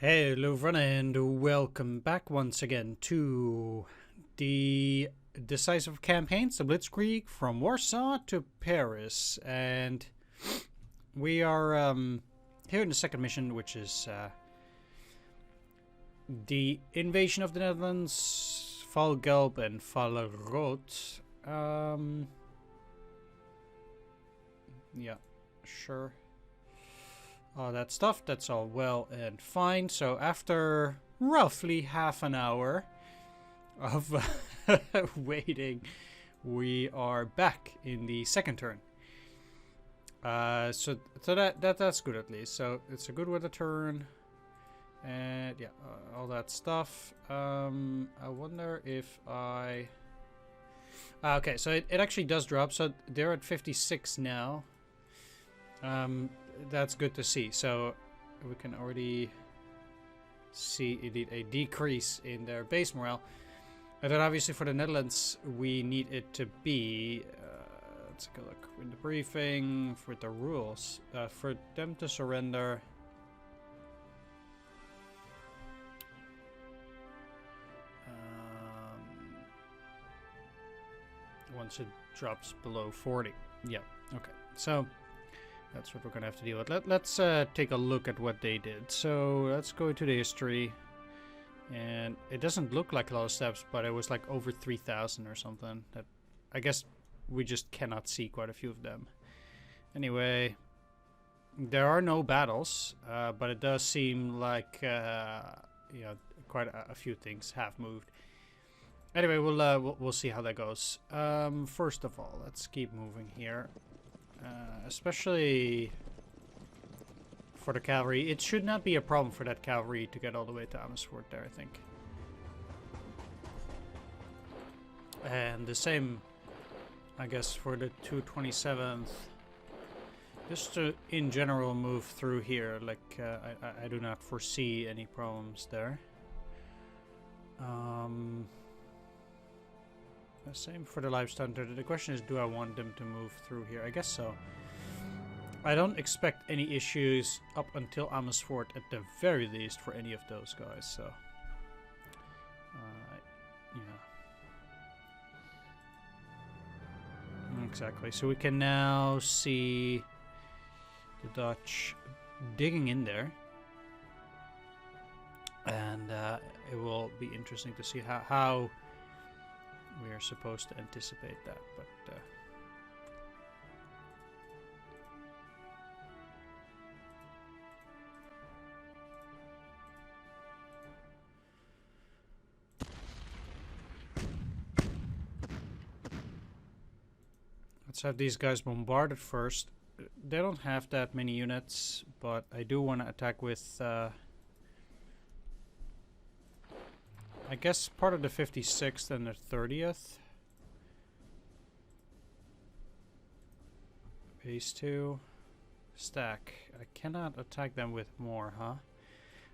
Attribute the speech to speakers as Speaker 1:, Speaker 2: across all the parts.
Speaker 1: Hello everyone and welcome back once again to the decisive campaigns, the Blitzkrieg from Warsaw to Paris. And we are here in the second mission, which is the invasion of the Netherlands, Valgelb and Valrood. Yeah, sure. All that stuff, that's all well and fine. So after roughly half an hour of waiting, we are back in the second turn. So that's good at least. So it's a good weather turn, and yeah, all that stuff. I wonder if I. Okay, so it actually does drop. So they're at 56 now. That's good to see. So we can already see indeed a decrease in their base morale. And then obviously for the Netherlands, we need it to be, let's take a look in the briefing for the rules. For them to surrender, once it drops below 40. Yeah, okay. So that's what we're going to have to deal with. Let's take a look at what they did. So let's go to the history. And it doesn't look like a lot of steps, but it was like over 3,000 or something. That I guess we just cannot see quite a few of them. Anyway, there are no battles, but it does seem like quite a few things have moved. Anyway, we'll see how that goes. First of all, let's keep moving here. Especially for the cavalry. It should not be a problem for that cavalry to get all the way to Amersfoort there, I think. And the same, I guess, for the 227th. Just to, in general, move through here. Like, I do not foresee any problems there. The same for the Live Stunter. The question is, do I want them to move through here? I guess so. I don't expect any issues up until Amersfoort at the very least for any of those guys, so... yeah. Exactly. So we can now see the Dutch digging in there. And it will be interesting to see how we are supposed to anticipate that, but let's have these guys bombarded first. They don't have that many units, but I do want to attack with I guess part of the 56th and the 30th. Base 2. Stack. I cannot attack them with more, huh?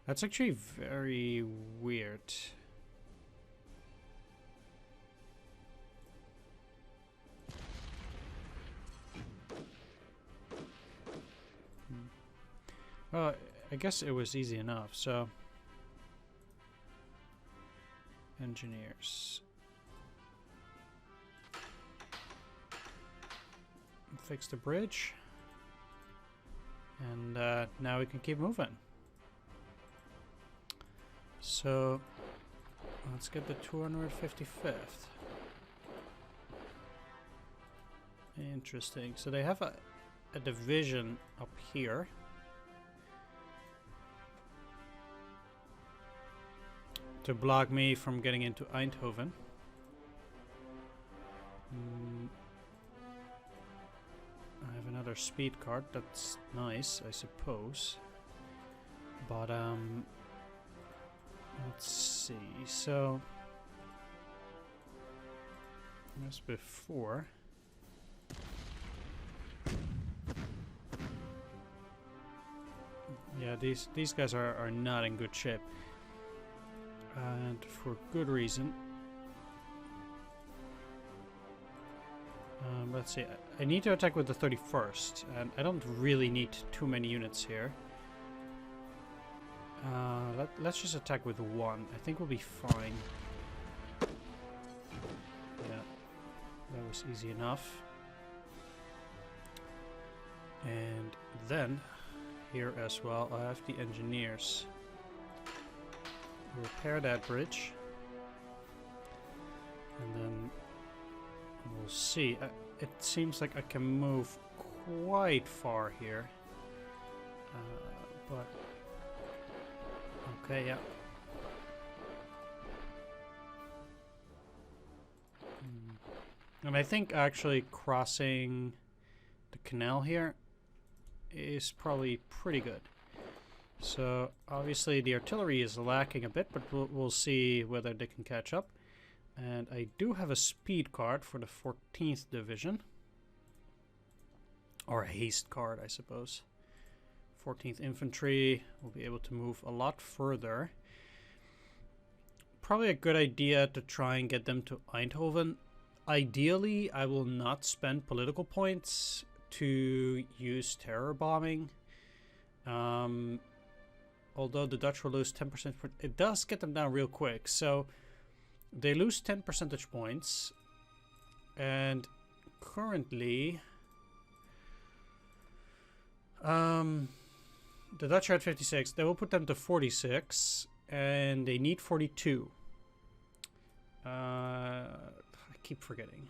Speaker 1: That's actually very weird. Well, I guess it was easy enough, so... Engineers. Fix the bridge. And now we can keep moving. So let's get the 255th. Interesting. So they have a division up here. To block me from getting into Eindhoven. I have another speed card. That's nice, I suppose. But let's see. So as before. Yeah, these guys are not in good shape. And for good reason. Let's see. I need to attack with the 31st, and I don't really need too many units here. let's just attack with 1. I think we'll be fine. Yeah, that was easy enough. And then, here as well, I have the engineers. Repair that bridge. And then we'll see. It seems like I can move quite far here. But... okay, yeah. And I think actually crossing the canal here is probably pretty good. So obviously the artillery is lacking a bit, but we'll see whether they can catch up. And I do have a speed card for the 14th Division. Or a haste card, I suppose. 14th Infantry will be able to move a lot further. Probably a good idea to try and get them to Eindhoven. Ideally, I will not spend political points to use terror bombing. Although the Dutch will lose 10%, it does get them down real quick. So they lose 10 percentage points. And currently... the Dutch are at 56. They will put them to 46. And they need 42. I keep forgetting.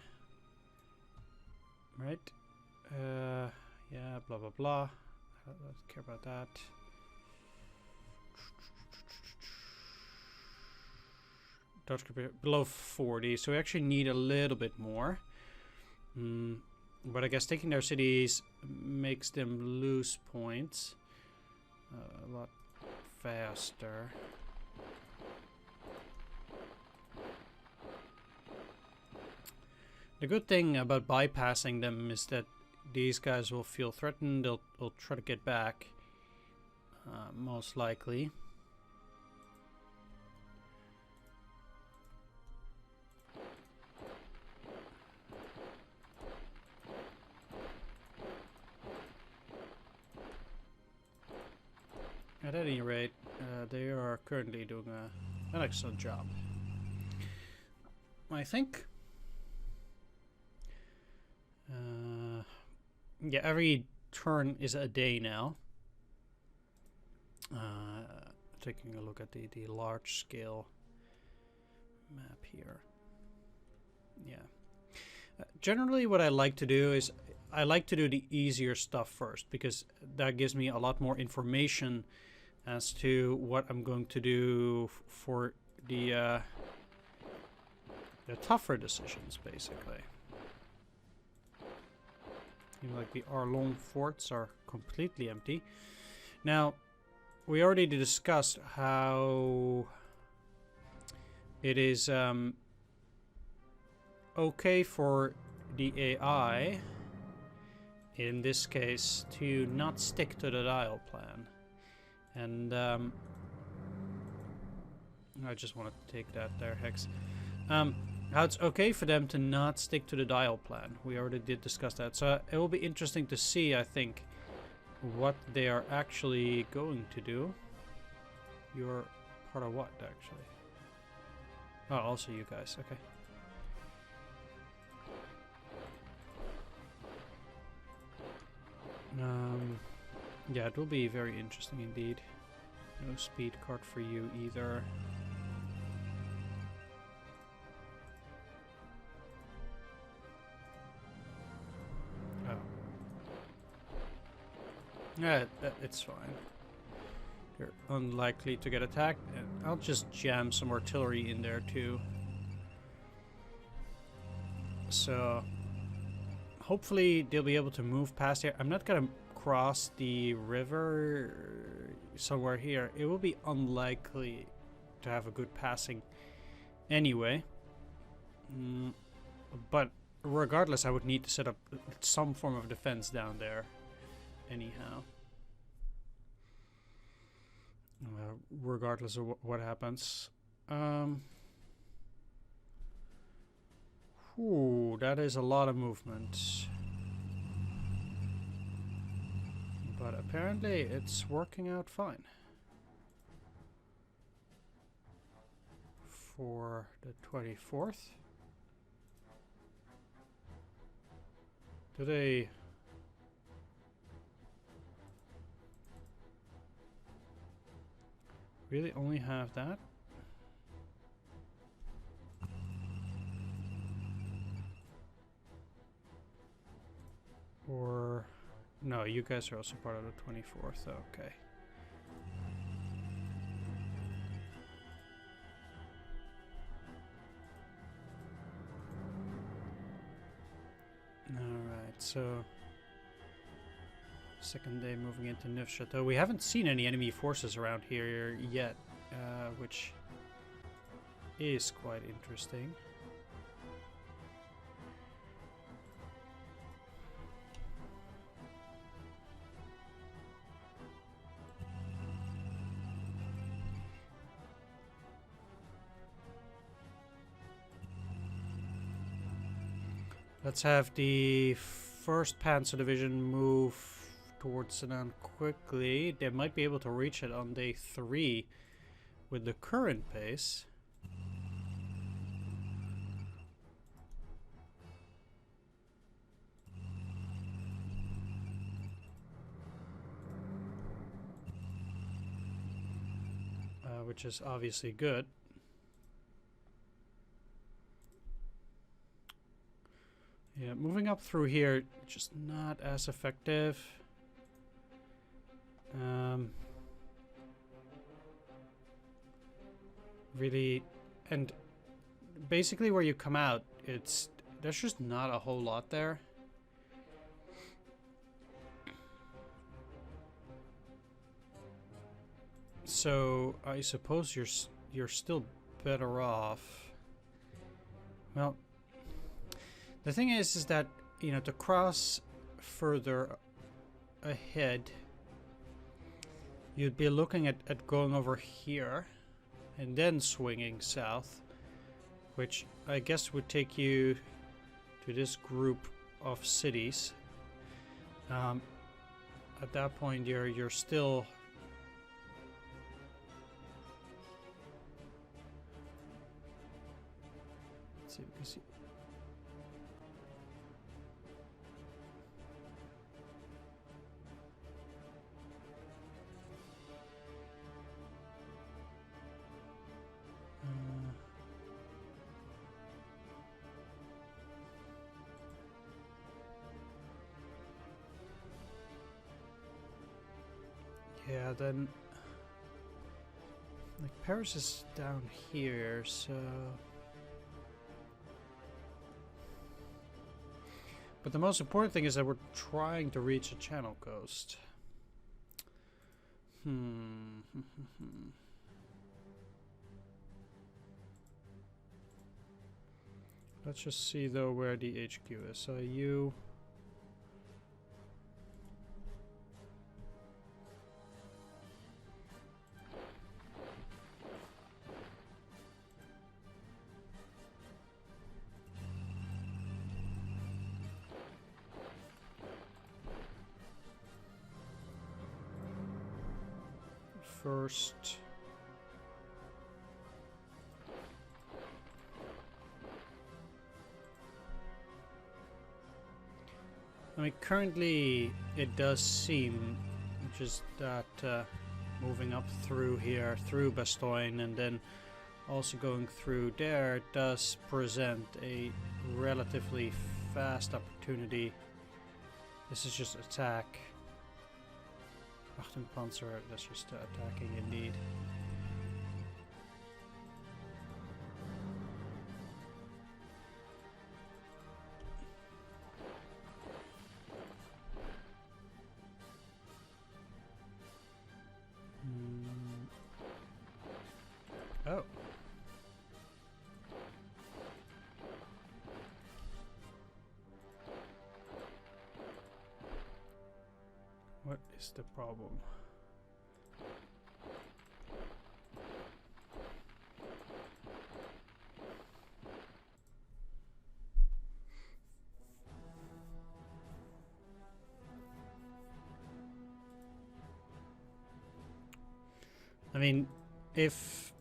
Speaker 1: Right? Yeah, blah, blah, blah. I don't care about that. Dutch below 40. So we actually need a little bit more. But I guess taking their cities makes them lose points a lot faster. The good thing about bypassing them is that these guys will feel threatened. They'll try to get back, most likely. At any rate, they are currently doing an excellent job. I think. Yeah, every turn is a day now. Taking a look at the large scale map here. Yeah. Generally what I like to do is I like to do the easier stuff first, because that gives me a lot more information as to what I'm going to do for the tougher decisions, basically. You know, like the Arlon forts are completely empty. Now, we already discussed how it is okay for the AI, in this case, to not stick to the dial plan. And I just want to take that there, Hex. How it's okay for them to not stick to the dial plan. We already did discuss that. So it will be interesting to see, I think, what they are actually going to do. You're part of what, actually? Oh, also you guys. Okay. Yeah, it will be very interesting indeed. No speed card for you either. Oh. Yeah, it's fine. You're unlikely to get attacked. And I'll just jam some artillery in there too. So hopefully they'll be able to move past here. I'm not gonna cross the river somewhere here. It will be unlikely to have a good passing anyway. But regardless, I would need to set up some form of defense down there anyhow. Regardless of what happens. Ooh, that is a lot of movement. But apparently it's working out fine. for the 24th. Do they... really only have that? Or... no, you guys are also part of the 24th, okay. Alright, so... second day moving into Neufchâteau. We haven't seen any enemy forces around here yet, which is quite interesting. Let's have the 1st Panzer Division move towards Sedan quickly. They might be able to reach it on day 3 with the current pace. Which is obviously good. Yeah, moving up through here, just not as effective. Really, and basically where you come out, there's just not a whole lot there. So I suppose you're still better off. Well, the thing is that, you know, to cross further ahead, you'd be looking at going over here and then swinging south, which I guess would take you to this group of cities. At that point, you're still... let's see, because... yeah, then... like, Paris is down here, so... but the most important thing is that we're trying to reach a Channel coast. Let's just see, though, where the HQ is. So you... first... I mean, currently it does seem just that moving up through here, through Bastogne, and then also going through there does present a relatively fast opportunity. This is just attack. Achtung-Panzer, that's just attacking indeed. Oh. What is the problem? I mean, if...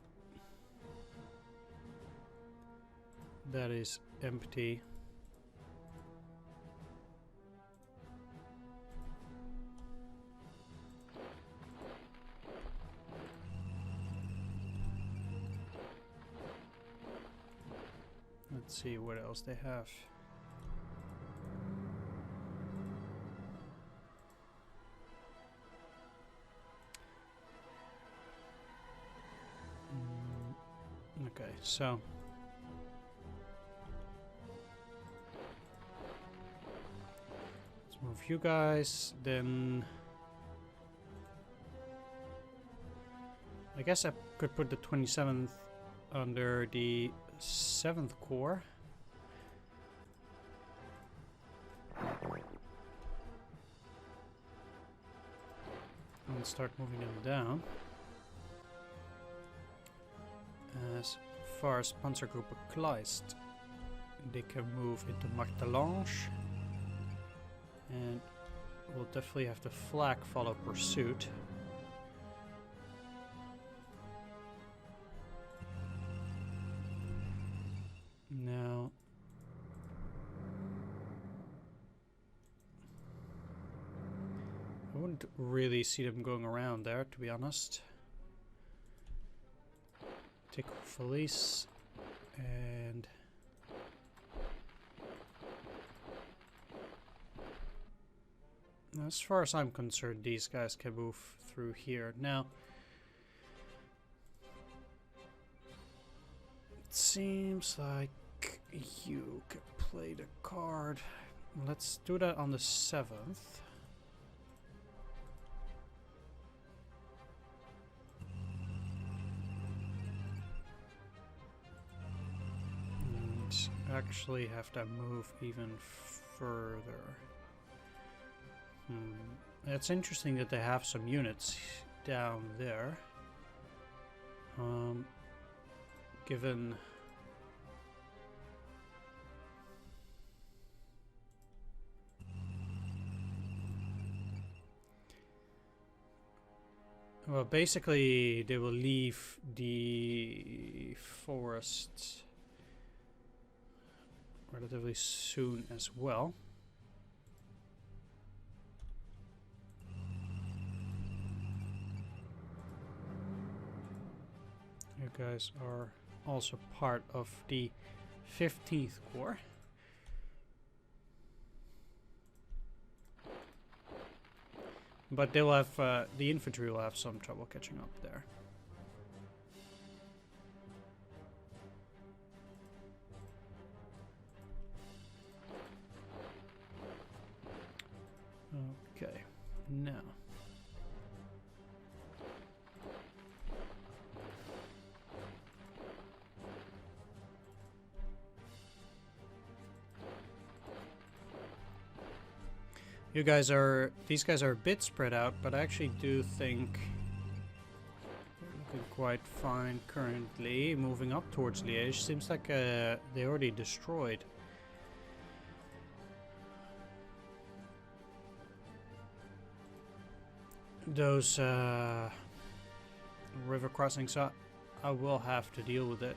Speaker 1: That is empty. Let's see what else they have. Okay, so let's move you guys, then I guess I could put the 27th under the 7th Corps. And start moving them down. As far as Panzergruppe Kleist, they can move into Magdalange, and we'll definitely have the flag follow pursuit. Now, I wouldn't really see them going around there, to be honest. Take Felice, and as far as I'm concerned, these guys can move through here. Now, it seems like you can play the card. Let's do that on the 7th. Actually have to move even further. It's interesting that they have some units down there. Given well, basically they will leave the forest relatively soon as well. You guys are also part of the 15th Corps. But they'll have the infantry will have some trouble catching up there. Okay, now these guys are a bit spread out, but I actually do think they're looking quite fine currently. Moving up towards Liège, seems like they already destroyed those river crossings, so I will have to deal with it.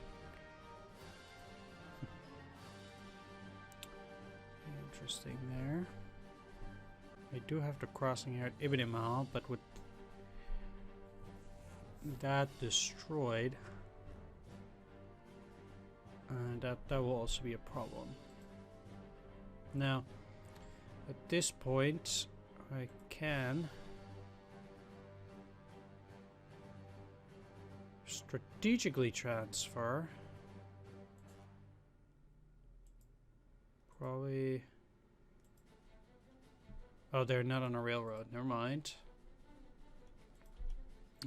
Speaker 1: Interesting there. I do have the crossing here at Ibn Imal, but with that destroyed, that will also be a problem. Now, at this point, I can strategically transfer. Probably. Oh, they're not on a railroad. Never mind.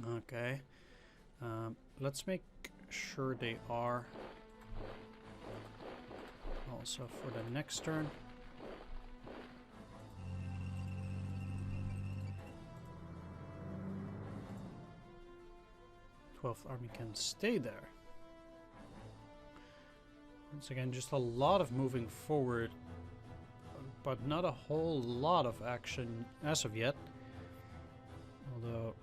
Speaker 1: Okay. Let's make sure they are. Also for the next turn. 12th Army can stay there. Once again, just a lot of moving forward, but not a whole lot of action as of yet. Although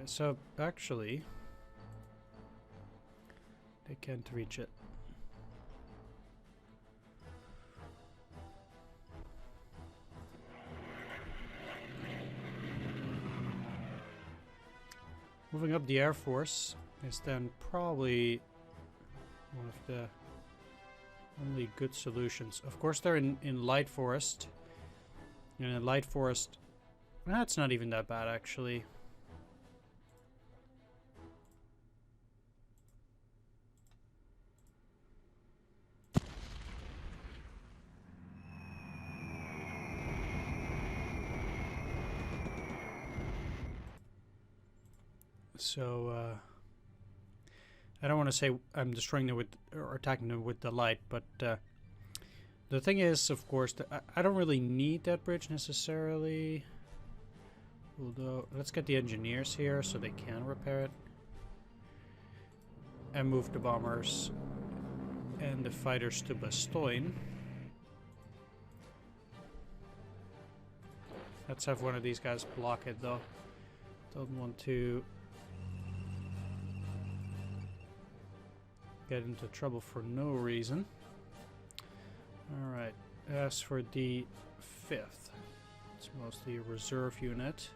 Speaker 1: So actually, they can't reach it. Moving up the Air Force is then probably one of the only good solutions. Of course, they're in Light Forest. And in Light Forest, that's not even that bad, actually. So, I don't want to say I'm destroying them with, or attacking them with the light, but the thing is, of course, that I don't really need that bridge necessarily. Although, let's get the engineers here so they can repair it. And move the bombers and the fighters to Bastogne. Let's have one of these guys block it, though. Don't want to get into trouble for no reason. Alright, as for the 5th, it's mostly a reserve unit.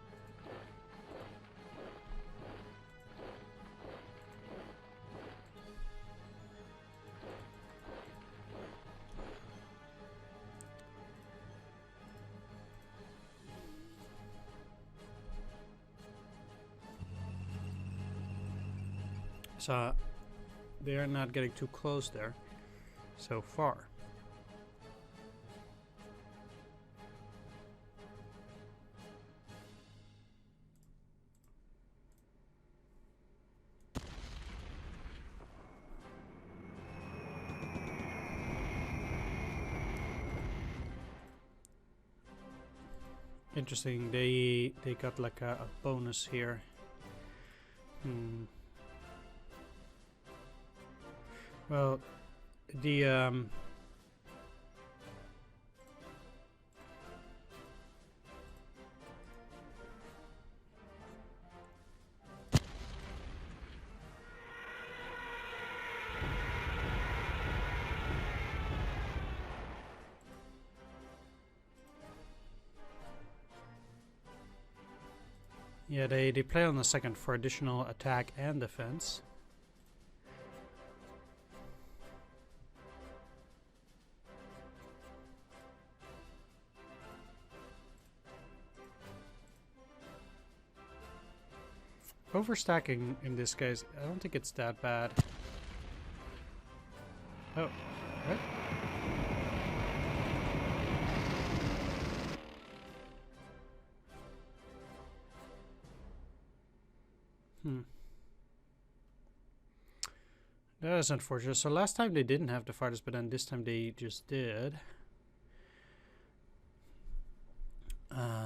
Speaker 1: So they are not getting too close there so far. Interesting, they got like a bonus here. Well, the yeah, they play on the 2nd for additional attack and defense. Overstacking in this case, I don't think it's that bad. Oh, what? That is unfortunate. So last time they didn't have the fighters, but then this time they just did.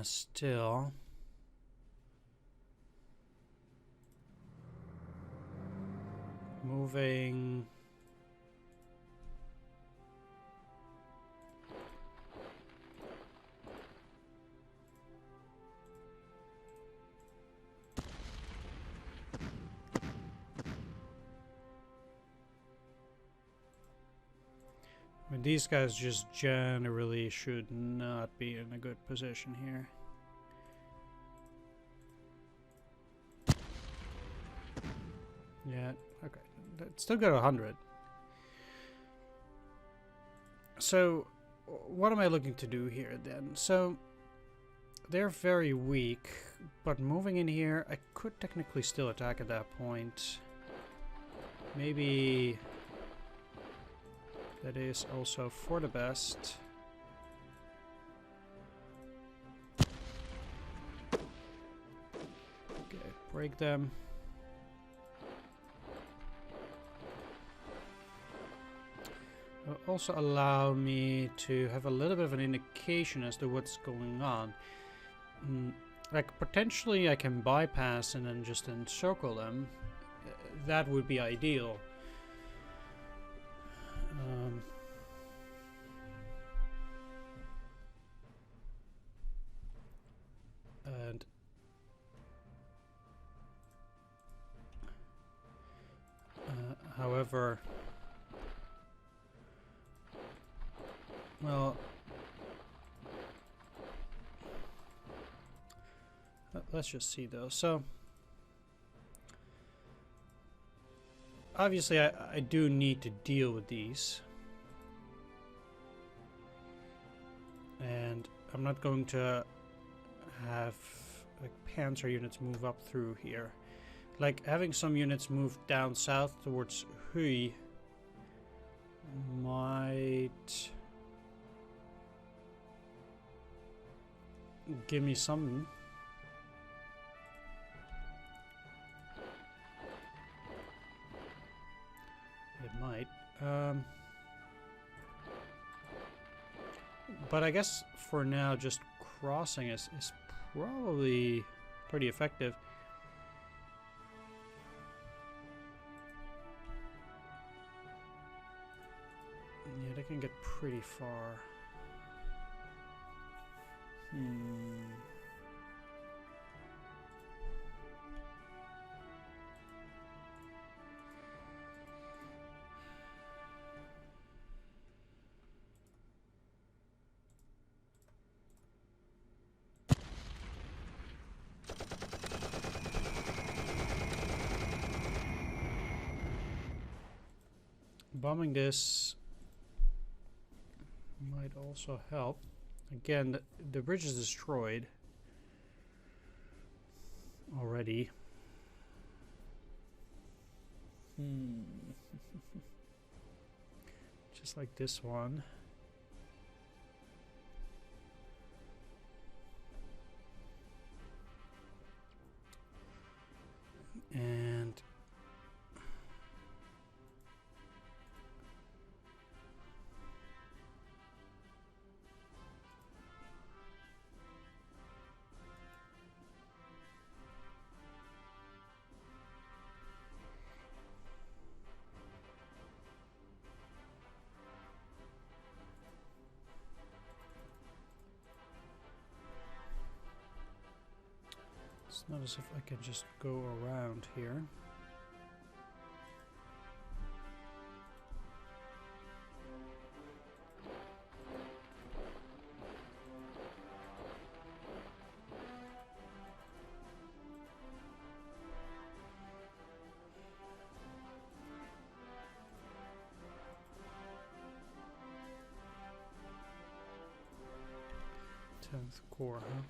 Speaker 1: Still. Moving. I mean, these guys just generally should not be in a good position here. Yeah, okay. It's still got 100. So, what am I looking to do here then? So, they're very weak, but moving in here, I could technically still attack at that point. Maybe that is also for the best. Okay, break them. Also allow me to have a little bit of an indication as to what's going on. Like, potentially I can bypass and then just encircle them. That would be ideal. And However, well, let's just see though. So obviously I do need to deal with these, and I'm not going to have like panzer units move up through here. Like having some units move down south towards Huy might give me some. It might. But I guess for now just crossing is probably pretty effective. Yeah, they can get pretty far. Bombing this might also help. Again, the bridge is destroyed already. Just like this one. And it's not as if I can just go around here. Tenth Corps, huh?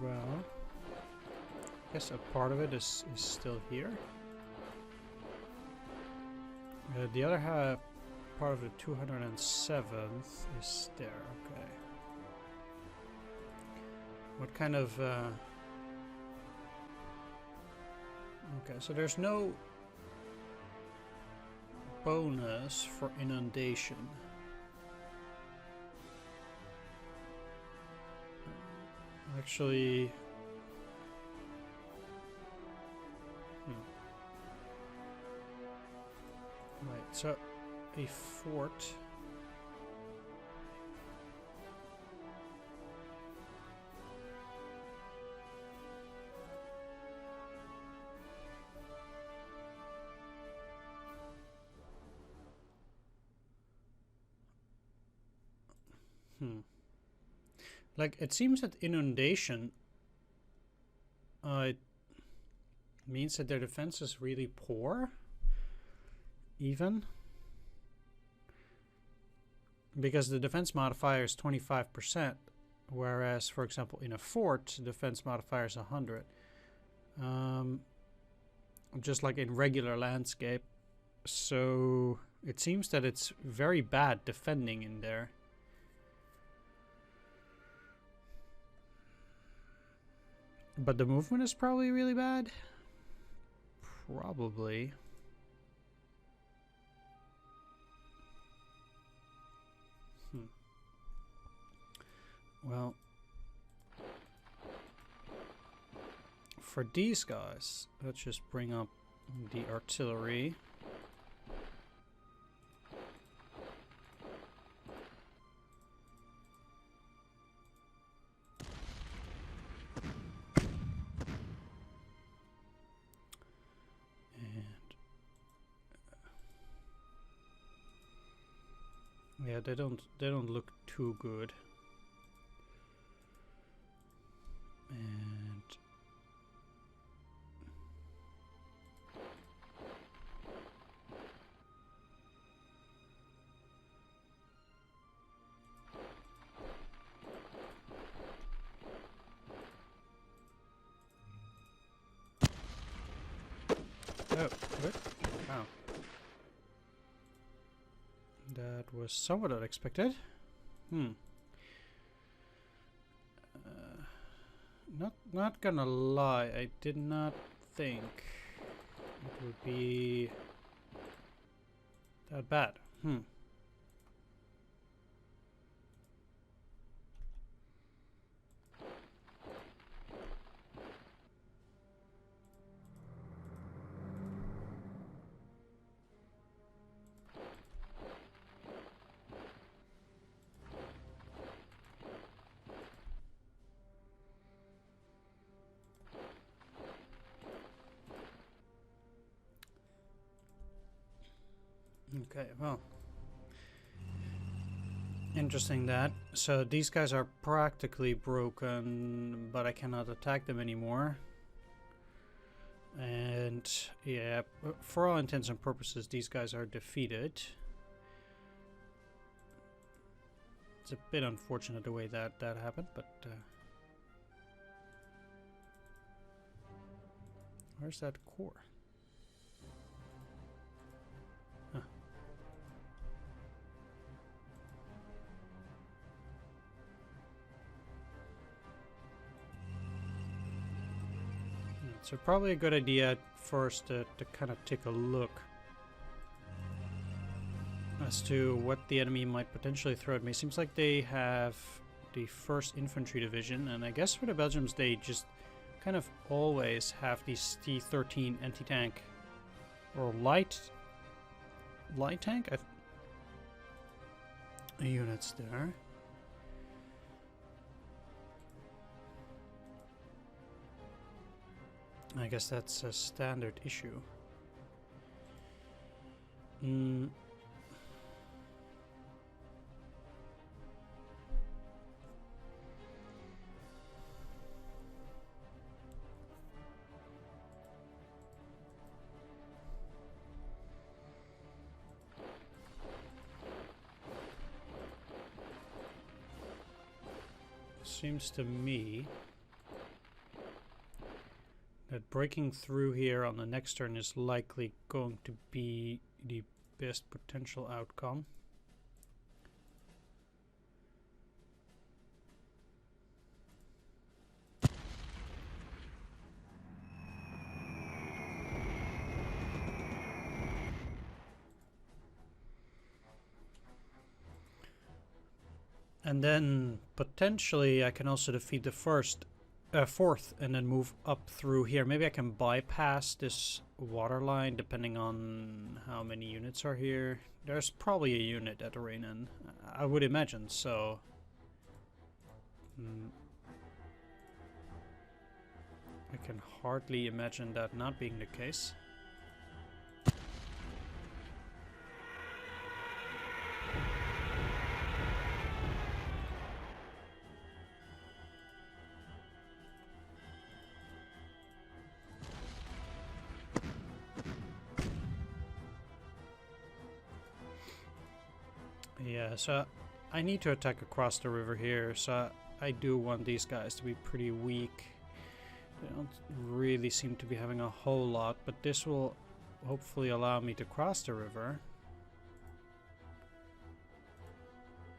Speaker 1: Well, I guess a part of it is still here. The other half, part of the 207th is there, okay. What kind of... Okay, so there's no bonus for inundation. Actually, right, so a fort. Like, it seems that inundation it means that their defense is really poor, even. Because the defense modifier is 25%, whereas, for example, in a fort, the defense modifier is 100. Just like in regular landscape. So it seems that it's very bad defending in there. But the movement is probably really bad. Probably. Well, for these guys, let's just bring up the artillery. Yeah, they don't look too good. And oh, what? Wow. That was somewhat unexpected. Not gonna lie, I did not think it would be that bad. Okay, well. Interesting that. So these guys are practically broken, but I cannot attack them anymore. And yeah, for all intents and purposes, these guys are defeated. It's a bit unfortunate the way that happened, but where's that core? Huh. So probably a good idea first to kind of take a look as to what the enemy might potentially throw at me. Seems like they have the 1st Infantry Division, and I guess for the Belgians they just kind of always have these T-13 anti-tank or light tank units there. I guess that's a standard issue. Seems to me that breaking through here on the next turn is likely going to be the best potential outcome. And then potentially I can also defeat the 4th and then move up through here. Maybe I can bypass this water line depending on how many units are here. There's probably a unit at Arainen, I would imagine, so I can hardly imagine that not being the case. Yeah, so I need to attack across the river here, so I do want these guys to be pretty weak. They don't really seem to be having a whole lot, but this will hopefully allow me to cross the river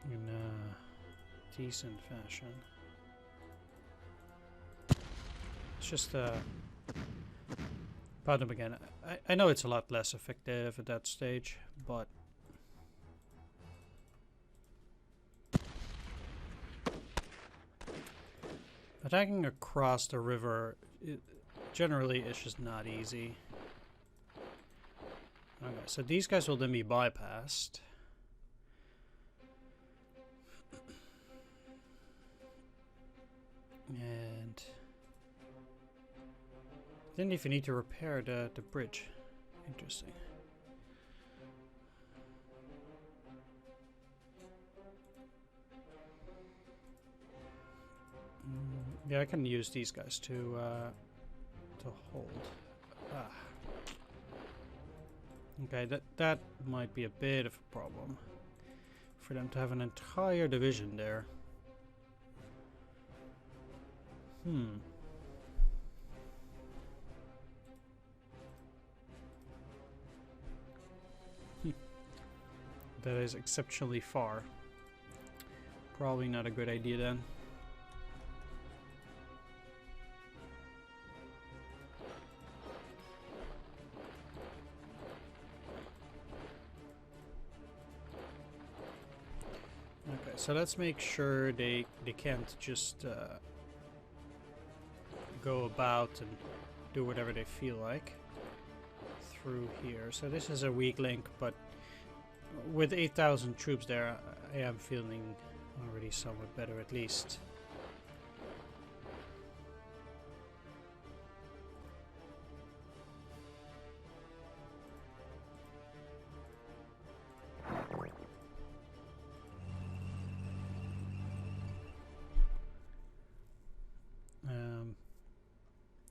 Speaker 1: in a decent fashion. It's just Pardon again. I know it's a lot less effective at that stage, but attacking across the river generally is just not easy. Okay, so these guys will then be bypassed. And then if you need to repair the bridge. Interesting. Yeah, I can use these guys to hold. Ah. Okay, that might be a bit of a problem for them to have an entire division there. That is exceptionally far. Probably not a good idea then. Okay, so let's make sure they can't just go about and do whatever they feel like through here. So this is a weak link, but with 8,000 troops there, I am feeling already somewhat better at least.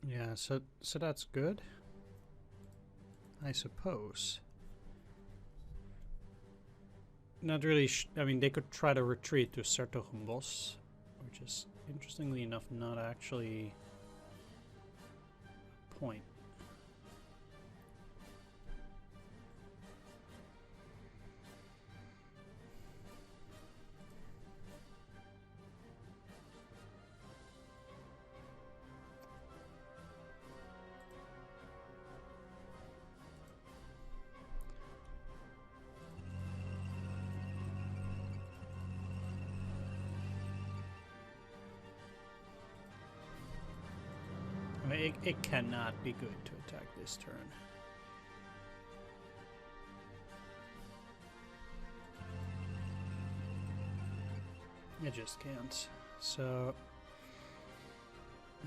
Speaker 1: Yeah, so that's good, I suppose. Not really. I mean, they could try to retreat to Sertogenbos, which is interestingly enough not actually a point. I mean, it cannot be good to attack this turn. It just can't. So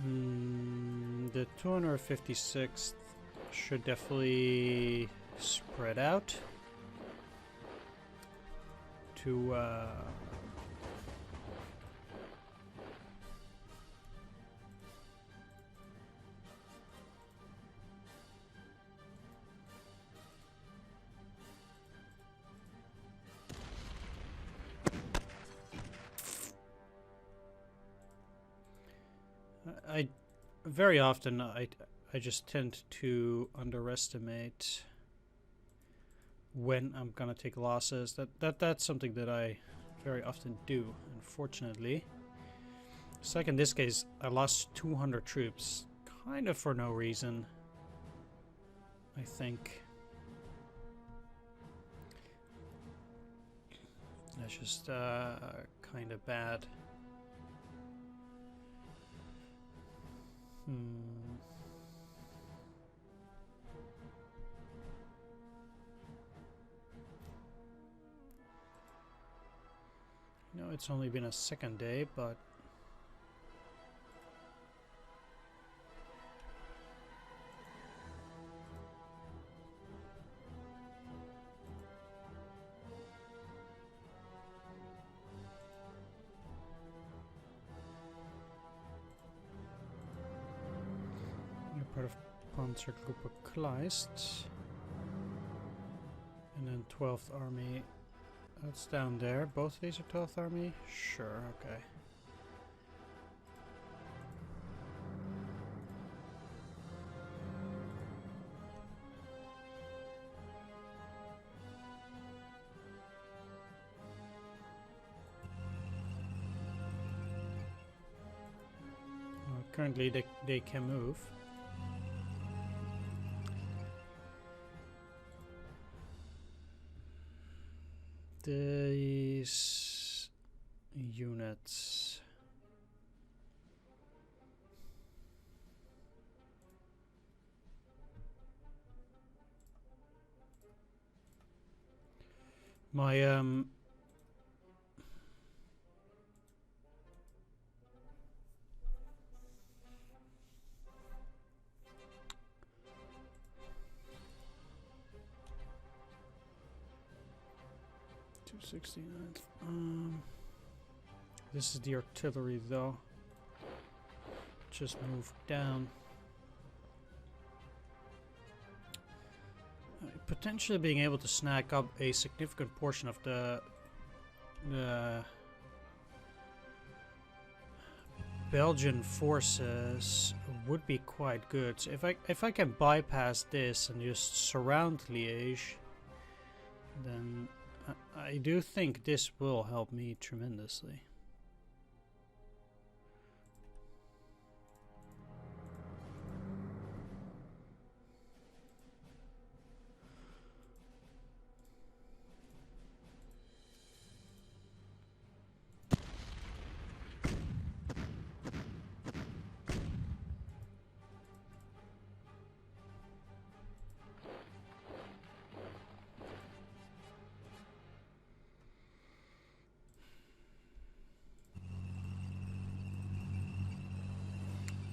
Speaker 1: the 256th should definitely spread out to I very often I just tend to underestimate when I'm gonna take losses. That's something that I very often do, unfortunately. It's like in this case, I lost 200 troops, kind of for no reason, I think. That's just kind of bad. No, it's only been a second day, but you're part of Panzergruppe Kleist. And then 12th Army. That's down there. Both of these are 12th Army? Sure, okay. Well, currently they can move. These units. My 269th. This is the artillery though. just move down. Potentially being able to snag up a significant portion of the Belgian forces would be quite good. So if I can bypass this and just surround Liège, then I do think this will help me tremendously.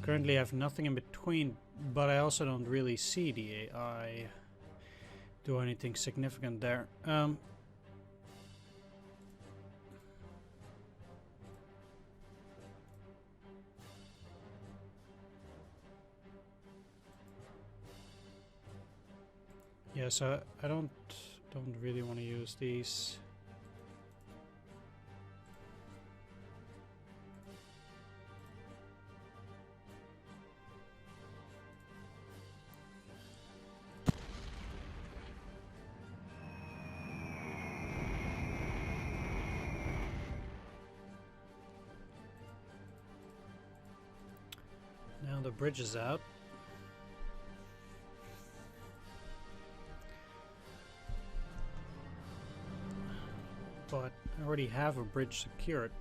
Speaker 1: Currently I have nothing in between, but I also don't really see the AI do anything significant there. Yeah, so I don't really want to use these. Now the bridge is out. But I already have a bridge secured.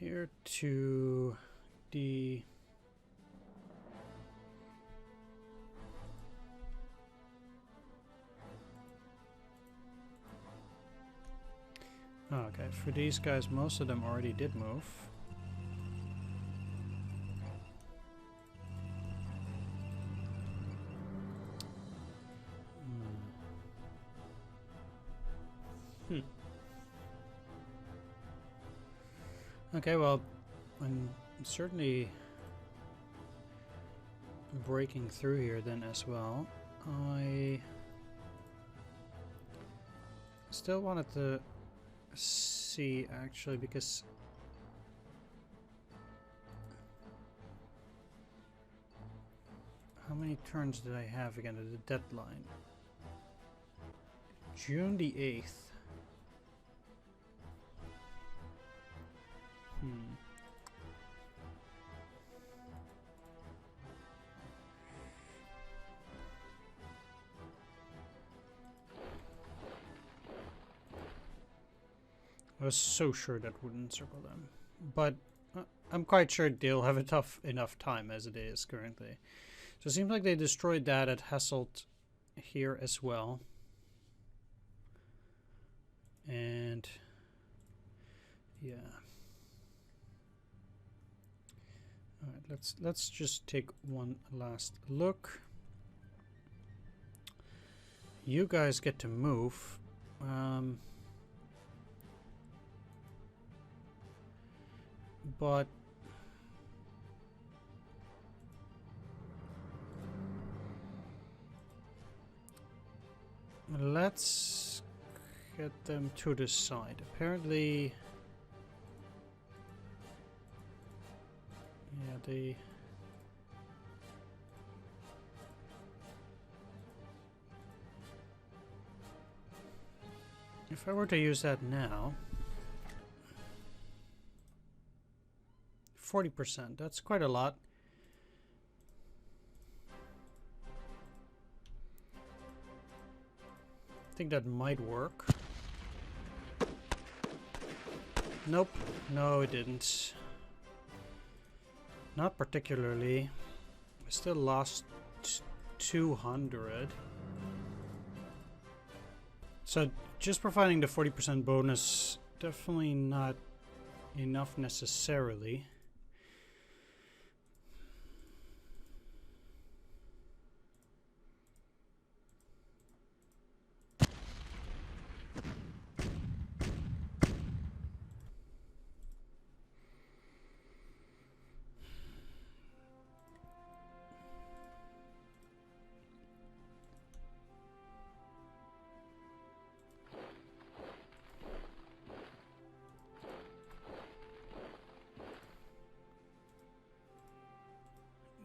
Speaker 1: Here to the okay, for these guys most of them already did move. Okay, well, I'm certainly breaking through here then as well. I still wanted to see actually, because how many turns did I have again at the deadline? June the 8th. I was so sure that wouldn't circle them, but I'm quite sure they'll have enough time as it is currently. So it seems like they destroyed that at Hasselt here as well. And yeah. All right, let's just take one last look. You guys get to move. But let's get them to the side. Apparently, yeah, they if I were to use that now, 40%, that's quite a lot. I think that might work. Nope. No, it didn't. Not particularly. We still lost 200. So just providing the 40% bonus, definitely not enough necessarily.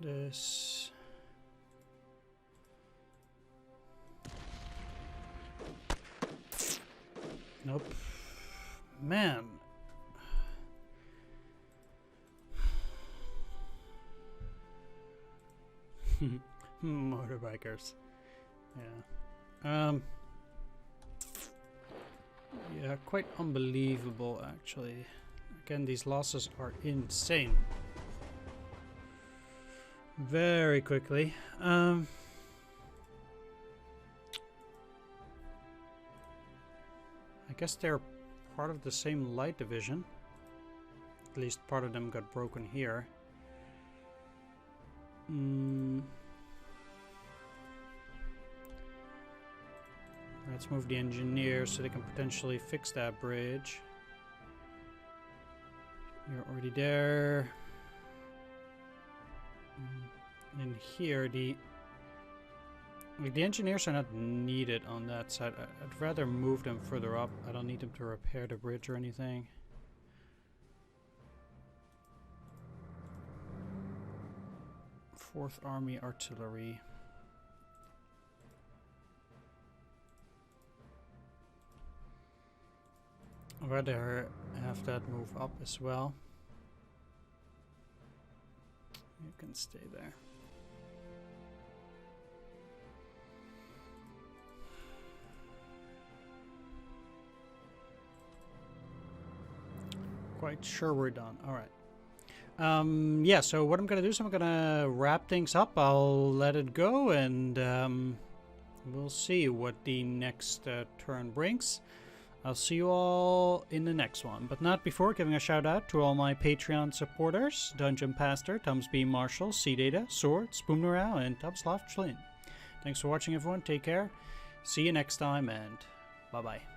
Speaker 1: This. Nope. Man. Motorbikers. Yeah. Yeah, quite unbelievable actually. Again, these losses are insane. Very quickly. I guess they're part of the same light division. At least part of them got broken here. Let's move the engineers so they can potentially fix that bridge. You're already there. And here, the engineers are not needed on that side. I'd rather move them further up. I don't need them to repair the bridge or anything. Fourth Army Artillery. I'd rather have that move up as well. You can stay there. Quite sure we're done. All right. Yeah, so what I'm going to do is I'm going to wrap things up. I'll let it go, and we'll see what the next turn brings. I'll see you all in the next one, but not before giving a shout out to all my Patreon supporters: Dungeon Pastor, Tumsby Marshall, Cdata, Sword, Spoomnerau, and Tubsloft Flynn. Thanks for watching, everyone. Take care. See you next time, and bye-bye.